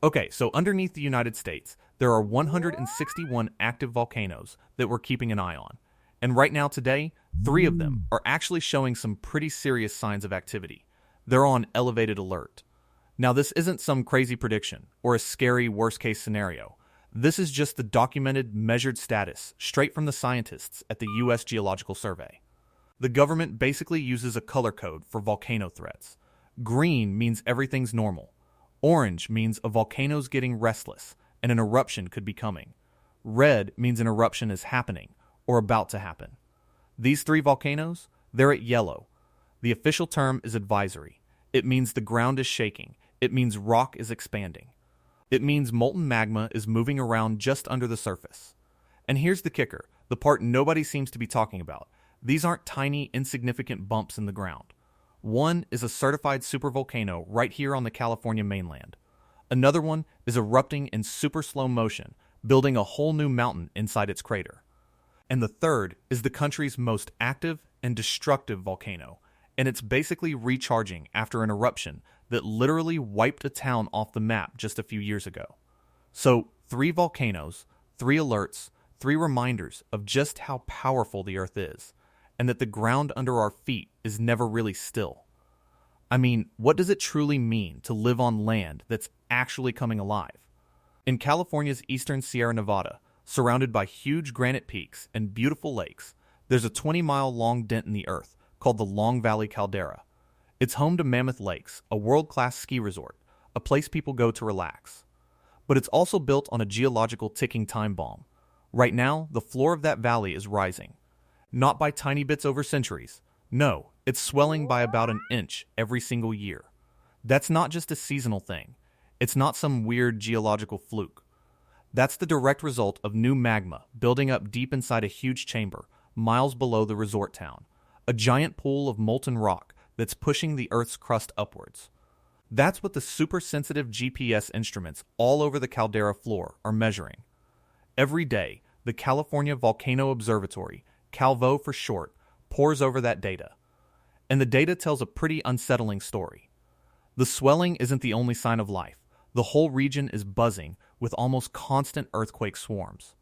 Okay, so underneath the United States, there are 161 active volcanoes that we're keeping an eye on. And right now, today, 3 of them are actually showing some pretty serious signs of activity. They're on elevated alert. Now, this isn't some crazy prediction or a scary worst case scenario. This is just the documented, measured status straight from the scientists at the US Geological Survey. The government basically uses a color code for volcano threats. Green means everything's normal. Orange means a volcano's getting restless and an eruption could be coming. Red means an eruption is happening or about to happen. These 3 volcanoes, they're at yellow. The official term is advisory. It means the ground is shaking. It means rock is expanding. It means molten magma is moving around just under the surface. And here's the kicker, the part nobody seems to be talking about. These aren't tiny, insignificant bumps in the ground. One is a certified supervolcano right here on the California mainland. Another one is erupting in super slow motion, building a whole new mountain inside its crater. And the third is the country's most active and destructive volcano, and it's basically recharging after an eruption that literally wiped a town off the map just a few years ago. So, 3 volcanoes, 3 alerts, 3 reminders of just how powerful the Earth is, and that the ground under our feet is never really still. I mean, what does it truly mean to live on land that's actually coming alive? In California's eastern Sierra Nevada, surrounded by huge granite peaks and beautiful lakes, there's a 20-mile-long dent in the earth called the Long Valley Caldera. It's home to Mammoth Lakes, a world-class ski resort, a place people go to relax. But it's also built on a geological ticking time bomb. Right now, the floor of that valley is rising. Not by tiny bits over centuries. No, it's swelling by about an inch every single year. That's not just a seasonal thing. It's not some weird geological fluke. That's the direct result of new magma building up deep inside a huge chamber, miles below the resort town. A giant pool of molten rock that's pushing the Earth's crust upwards. That's what the super-sensitive GPS instruments all over the caldera floor are measuring. Every day, the California Volcano Observatory, Calvo for short, pores over that data. And the data tells a pretty unsettling story. The swelling isn't the only sign of life. The whole region is buzzing with almost constant earthquake swarms.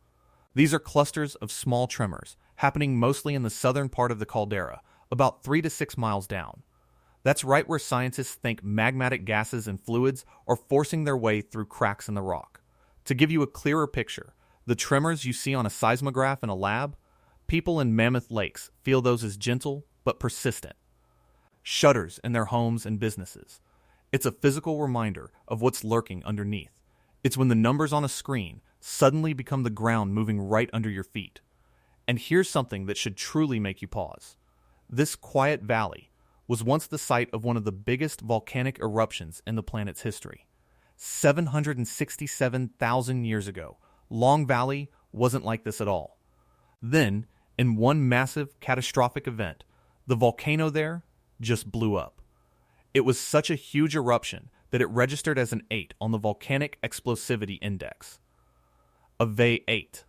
These are clusters of small tremors, happening mostly in the southern part of the caldera, about 3 to 6 miles down. That's right where scientists think magmatic gases and fluids are forcing their way through cracks in the rock. To give you a clearer picture, the tremors you see on a seismograph in a lab, people in Mammoth Lakes feel those as gentle but persistent. Shudders in their homes and businesses. It's a physical reminder of what's lurking underneath. It's when the numbers on a screen suddenly become the ground moving right under your feet. And here's something that should truly make you pause. This quiet valley was once the site of one of the biggest volcanic eruptions in the planet's history. 767,000 years ago, Long Valley wasn't like this at all. Then, in one massive, catastrophic event, the volcano there just blew up. It was such a huge eruption that it registered as an 8 on the Volcanic Explosivity Index. A VE8.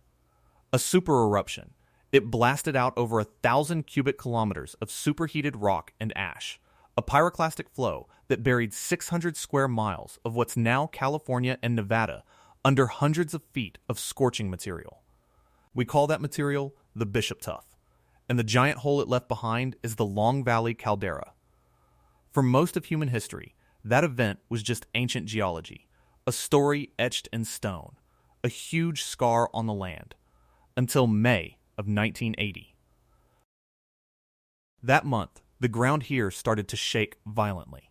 A super eruption. It blasted out over 1,000 cubic kilometers of superheated rock and ash, a pyroclastic flow that buried 600 square miles of what's now California and Nevada under hundreds of feet of scorching material. We call that material the Bishop Tuff, and the giant hole it left behind is the Long Valley Caldera. For most of human history, that event was just ancient geology, a story etched in stone, a huge scar on the land, until May of 1980. That month, the ground here started to shake violently.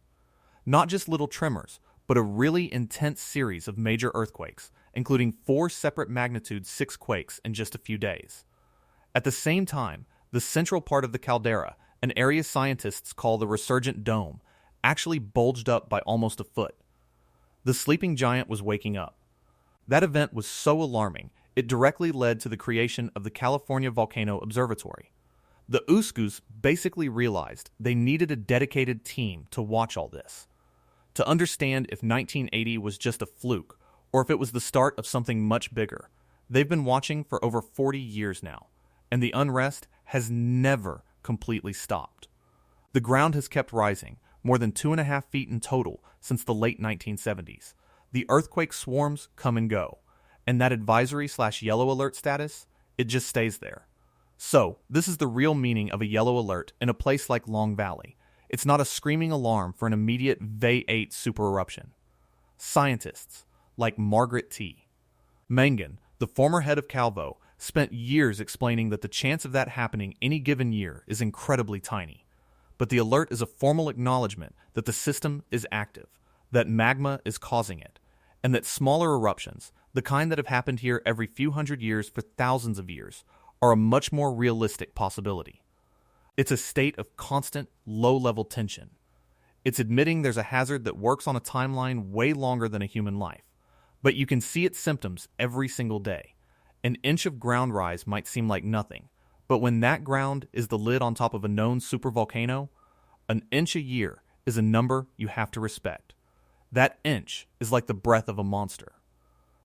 Not just little tremors, but a really intense series of major earthquakes, including 4 separate magnitude 6 quakes in just a few days. At the same time, the central part of the caldera, an area scientists call the resurgent dome, actually bulged up by almost a foot. The sleeping giant was waking up. That event was so alarming, it directly led to the creation of the California Volcano Observatory. The USGS basically realized they needed a dedicated team to watch all this, to understand if 1980 was just a fluke or if it was the start of something much bigger. They've been watching for over 40 years now, and the unrest has never completely stopped. The ground has kept rising, more than 2.5 feet in total since the late 1970s. the earthquake swarms come and go, and that advisory/yellow alert status, it just stays there. So, this is the real meaning of a yellow alert in a place like Long Valley. It's not a screaming alarm for an immediate VE8 supereruption. Scientists, like Margaret T. Mangan, the former head of Calvo, spent years explaining that the chance of that happening any given year is incredibly tiny. But the alert is a formal acknowledgement that the system is active, that magma is causing it, and that smaller eruptions, the kind that have happened here every few hundred years for thousands of years, are a much more realistic possibility. It's a state of constant, low-level tension. It's admitting there's a hazard that works on a timeline way longer than a human life, but you can see its symptoms every single day. An inch of ground rise might seem like nothing, but when that ground is the lid on top of a known supervolcano, an inch a year is a number you have to respect. That inch is like the breath of a monster.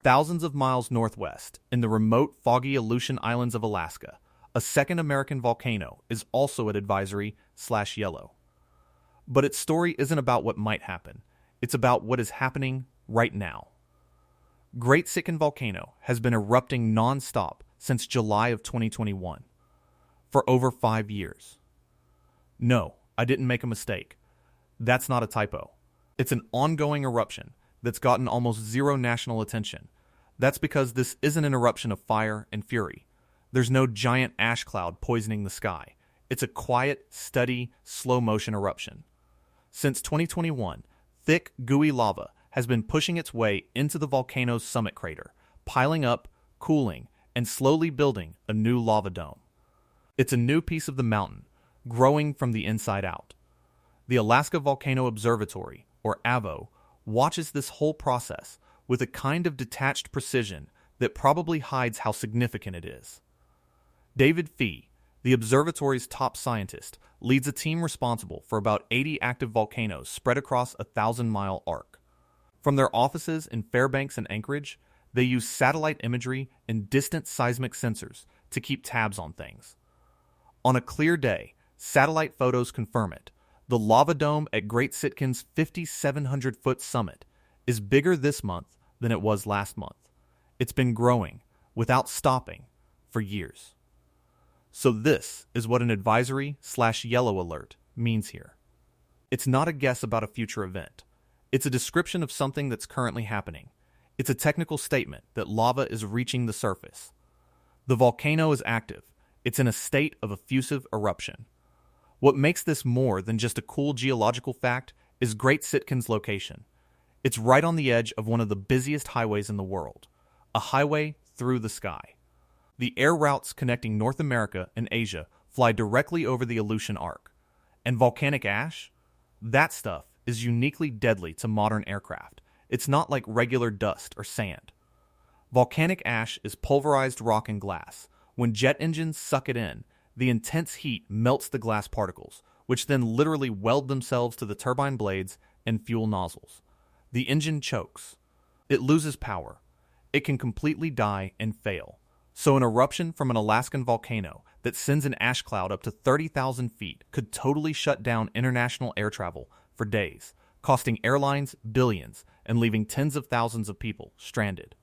Thousands of miles northwest, in the remote, foggy Aleutian Islands of Alaska, a second American volcano is also at advisory/yellow. But its story isn't about what might happen. It's about what is happening right now. Great Sitkin Volcano has been erupting non-stop since July of 2021, for over 5 years. No, I didn't make a mistake. That's not a typo. It's an ongoing eruption that's gotten almost zero national attention. That's because this isn't an eruption of fire and fury. There's no giant ash cloud poisoning the sky. It's a quiet, steady, slow-motion eruption. Since 2021, thick, gooey lava has been pushing its way into the volcano's summit crater, piling up, cooling, and slowly building a new lava dome. It's a new piece of the mountain, growing from the inside out. The Alaska Volcano Observatory, or AVO, watches this whole process with a kind of detached precision that probably hides how significant it is. David Fee, the observatory's top scientist, leads a team responsible for about 80 active volcanoes spread across a 1,000-mile arc. From their offices in Fairbanks and Anchorage, they use satellite imagery and distant seismic sensors to keep tabs on things. On a clear day, satellite photos confirm it. The lava dome at Great Sitkin's 5,700-foot summit is bigger this month than it was last month. It's been growing, without stopping, for years. So this is what an advisory/yellow alert means here. It's not a guess about a future event. It's a description of something that's currently happening. It's a technical statement that lava is reaching the surface. The volcano is active. It's in a state of effusive eruption. What makes this more than just a cool geological fact is Great Sitkin's location. It's right on the edge of one of the busiest highways in the world, a highway through the sky. The air routes connecting North America and Asia fly directly over the Aleutian Arc. And volcanic ash? That stuff is uniquely deadly to modern aircraft. It's not like regular dust or sand. Volcanic ash is pulverized rock and glass. When jet engines suck it in, the intense heat melts the glass particles, which then literally weld themselves to the turbine blades and fuel nozzles. The engine chokes. It loses power. It can completely die and fail. So an eruption from an Alaskan volcano that sends an ash cloud up to 30,000 feet could totally shut down international air travel for days, costing airlines billions and leaving tens of thousands of people stranded.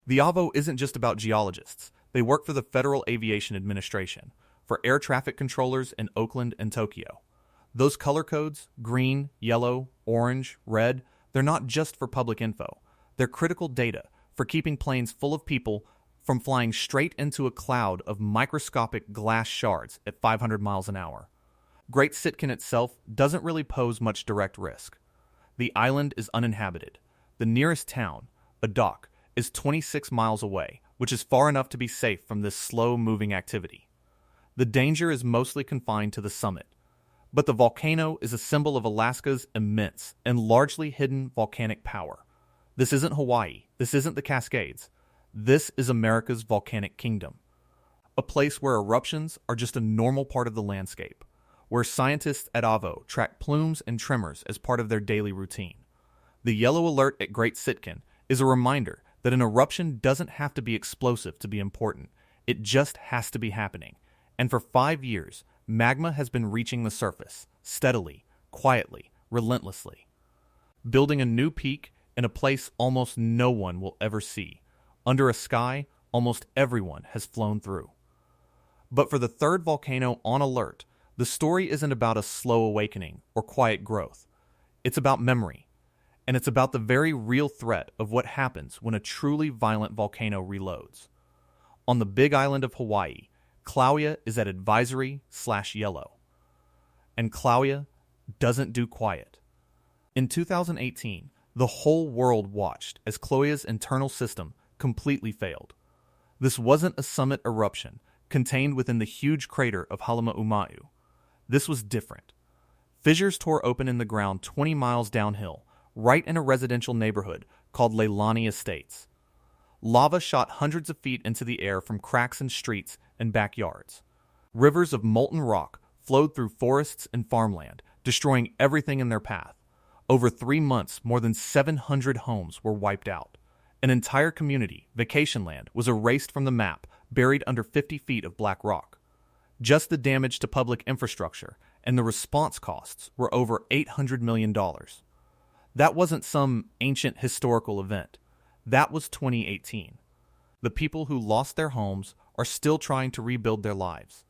The AVO isn't just about geologists. They work for the Federal Aviation Administration, for air traffic controllers in Oakland and Tokyo. Those color codes, green, yellow, orange, red, they're not just for public info. They're critical data for keeping planes full of people from flying straight into a cloud of microscopic glass shards at 500 miles an hour. Great Sitkin itself doesn't really pose much direct risk. The island is uninhabited. The nearest town, a dock, is 26 miles away, which is far enough to be safe from this slow-moving activity. The danger is mostly confined to the summit. But the volcano is a symbol of Alaska's immense and largely hidden volcanic power. This isn't Hawaii. This isn't the Cascades. This is America's volcanic kingdom. A place where eruptions are just a normal part of the landscape, where scientists at AVO track plumes and tremors as part of their daily routine. The yellow alert at Great Sitkin is a reminder that an eruption doesn't have to be explosive to be important. It just has to be happening. And for 5 years, magma has been reaching the surface, steadily, quietly, relentlessly. building a new peak in a place almost no one will ever see, under a sky almost everyone has flown through. But for the third volcano on alert, the story isn't about a slow awakening or quiet growth. It's about memory, and it's about the very real threat of what happens when a truly violent volcano reloads. On the big island of Hawaii, Kilauea is at advisory/yellow. And Kilauea doesn't do quiet. In 2018, the whole world watched as Kilauea's internal system completely failed. This wasn't a summit eruption contained within the huge crater of Halemaumau. This was different. Fissures tore open in the ground 20 miles downhill, right in a residential neighborhood called Leilani Estates. Lava shot hundreds of feet into the air from cracks in streets and backyards. Rivers of molten rock flowed through forests and farmland, destroying everything in their path. Over 3 months, more than 700 homes were wiped out. An entire community, Vacationland, was erased from the map, buried under 50 feet of black rock. Just the damage to public infrastructure and the response costs were over $800 million. That wasn't some ancient historical event. That was 2018. The people who lost their homes are still trying to rebuild their lives.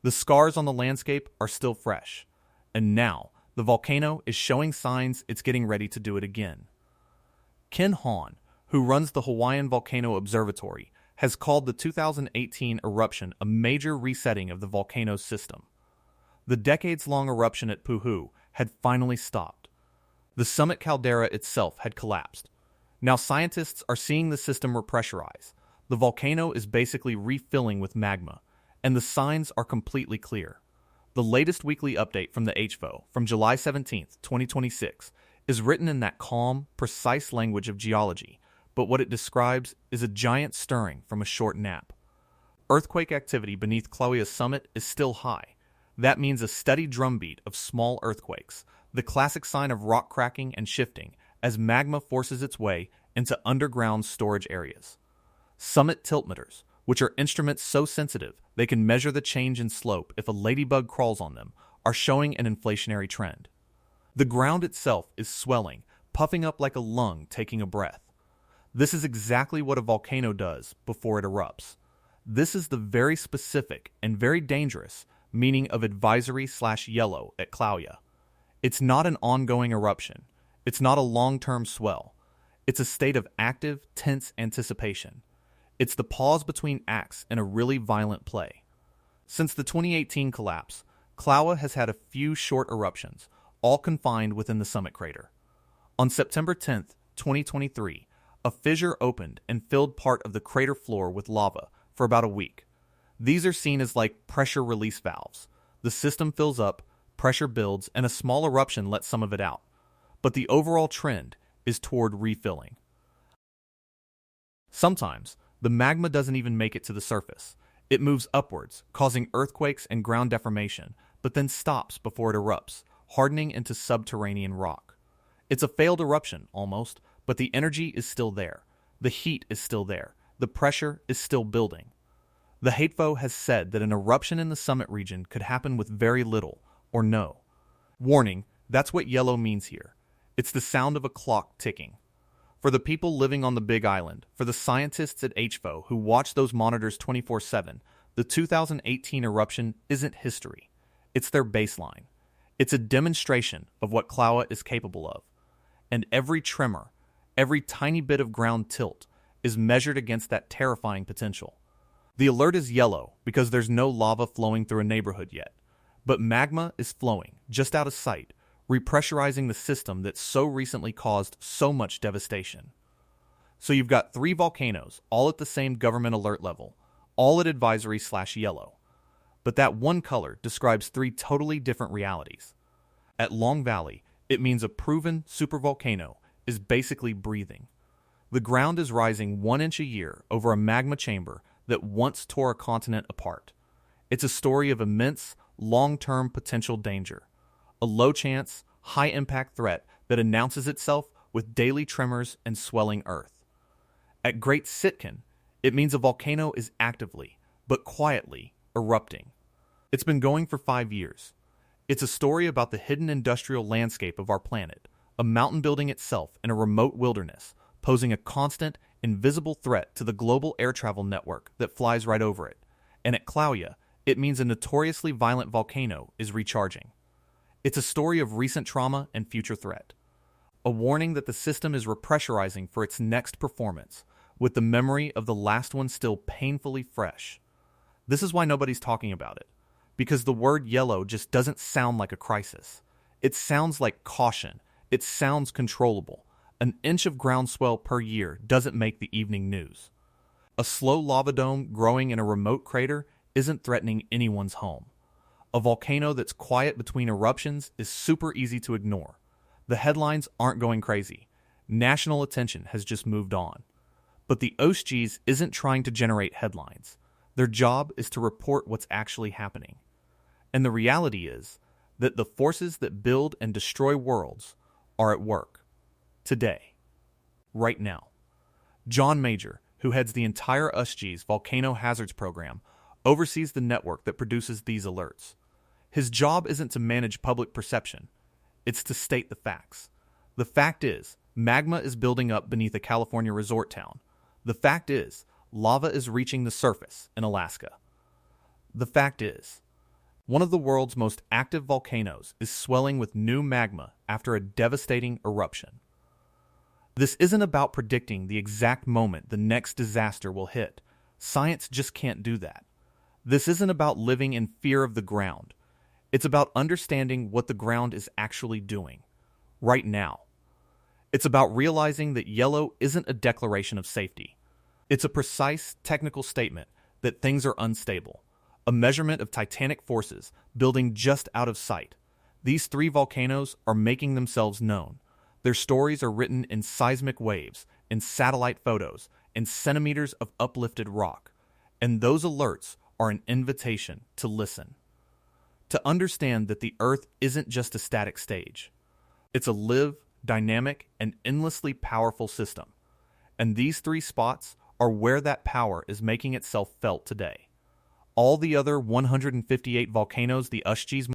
The scars on the landscape are still fresh. And now, the volcano is showing signs it's getting ready to do it again. Ken Hahn, who runs the Hawaiian Volcano Observatory, has called the 2018 eruption a major resetting of the volcano's system. The decades-long eruption at Puhu had finally stopped. The summit caldera itself had collapsed. Now scientists are seeing the system repressurize. The volcano is basically refilling with magma, and the signs are completely clear. The latest weekly update from the HVO from July 17, 2026, is written in that calm, precise language of geology, but what it describes is a giant stirring from a short nap. Earthquake activity beneath Kilauea's summit is still high. That means a steady drumbeat of small earthquakes, the classic sign of rock cracking and shifting as magma forces its way into underground storage areas. Summit tiltmeters, which are instruments so sensitive they can measure the change in slope if a ladybug crawls on them, are showing an inflationary trend. The ground itself is swelling, puffing up like a lung taking a breath. This is exactly what a volcano does before it erupts. This is the very specific and very dangerous meaning of advisory/yellow at Kilauea. It's not an ongoing eruption. It's not a long-term swell. It's a state of active, tense anticipation. It's the pause between acts in a really violent play. Since the 2018 collapse, Kilauea has had a few short eruptions, all confined within the summit crater. On September 10, 2023, a fissure opened and filled part of the crater floor with lava for about a week. These are seen as like pressure release valves. The system fills up, pressure builds, and a small eruption lets some of it out. But the overall trend is toward refilling. Sometimes, the magma doesn't even make it to the surface. It moves upwards, causing earthquakes and ground deformation, but then stops before it erupts, hardening into subterranean rock. It's a failed eruption, almost, but the energy is still there. The heat is still there. The pressure is still building. The HVO has said that an eruption in the summit region could happen with very little, or no. Warning, that's what yellow means here. It's the sound of a clock ticking. For the people living on the Big Island, for the scientists at HVO who watch those monitors 24/7, the 2018 eruption isn't history. It's their baseline. It's a demonstration of what Kilauea is capable of. And every tremor, every tiny bit of ground tilt, is measured against that terrifying potential. The alert is yellow because there's no lava flowing through a neighborhood yet, but magma is flowing just out of sight, repressurizing the system that so recently caused so much devastation. So you've got 3 volcanoes, all at the same government alert level, all at advisory/yellow. But that one color describes 3 totally different realities. At Long Valley, it means a proven supervolcano is basically breathing. The ground is rising 1 inch a year over a magma chamber that once tore a continent apart. It's a story of immense, long-term potential danger. A low-chance, high-impact threat that announces itself with daily tremors and swelling earth. At Great Sitkin, it means a volcano is actively, but quietly, erupting. It's been going for 5 years. It's a story about the hidden industrial landscape of our planet, a mountain building itself in a remote wilderness, posing a constant, invisible threat to the global air travel network that flies right over it. And at Kilauea, it means a notoriously violent volcano is recharging. It's a story of recent trauma and future threat. A warning that the system is repressurizing for its next performance, with the memory of the last one still painfully fresh. This is why nobody's talking about it, because the word yellow just doesn't sound like a crisis. It sounds like caution. It sounds controllable. An inch of groundswell per year doesn't make the evening news. A slow lava dome growing in a remote crater isn't threatening anyone's home. A volcano that's quiet between eruptions is super easy to ignore. The headlines aren't going crazy. National attention has just moved on. But the USGS isn't trying to generate headlines. Their job is to report what's actually happening. And the reality is that the forces that build and destroy worlds are at work. Today. Right now. John Major, who heads the entire USGS Volcano Hazards Program, oversees the network that produces these alerts. His job isn't to manage public perception. It's to state the facts. The fact is, magma is building up beneath a California resort town. The fact is, lava is reaching the surface in Alaska. The fact is, one of the world's most active volcanoes is swelling with new magma after a devastating eruption. This isn't about predicting the exact moment the next disaster will hit. Science just can't do that. This isn't about living in fear of the ground. It's about understanding what the ground is actually doing, right now. It's about realizing that yellow isn't a declaration of safety. It's a precise technical statement that things are unstable, a measurement of titanic forces building just out of sight. These three volcanoes are making themselves known. Their stories are written in seismic waves, in satellite photos, in centimeters of uplifted rock. And those alerts are an invitation to listen. To understand that the Earth isn't just a static stage. It's a live, dynamic, and endlessly powerful system. And these three spots are where that power is making itself felt today. All the other 158 volcanoes the USGS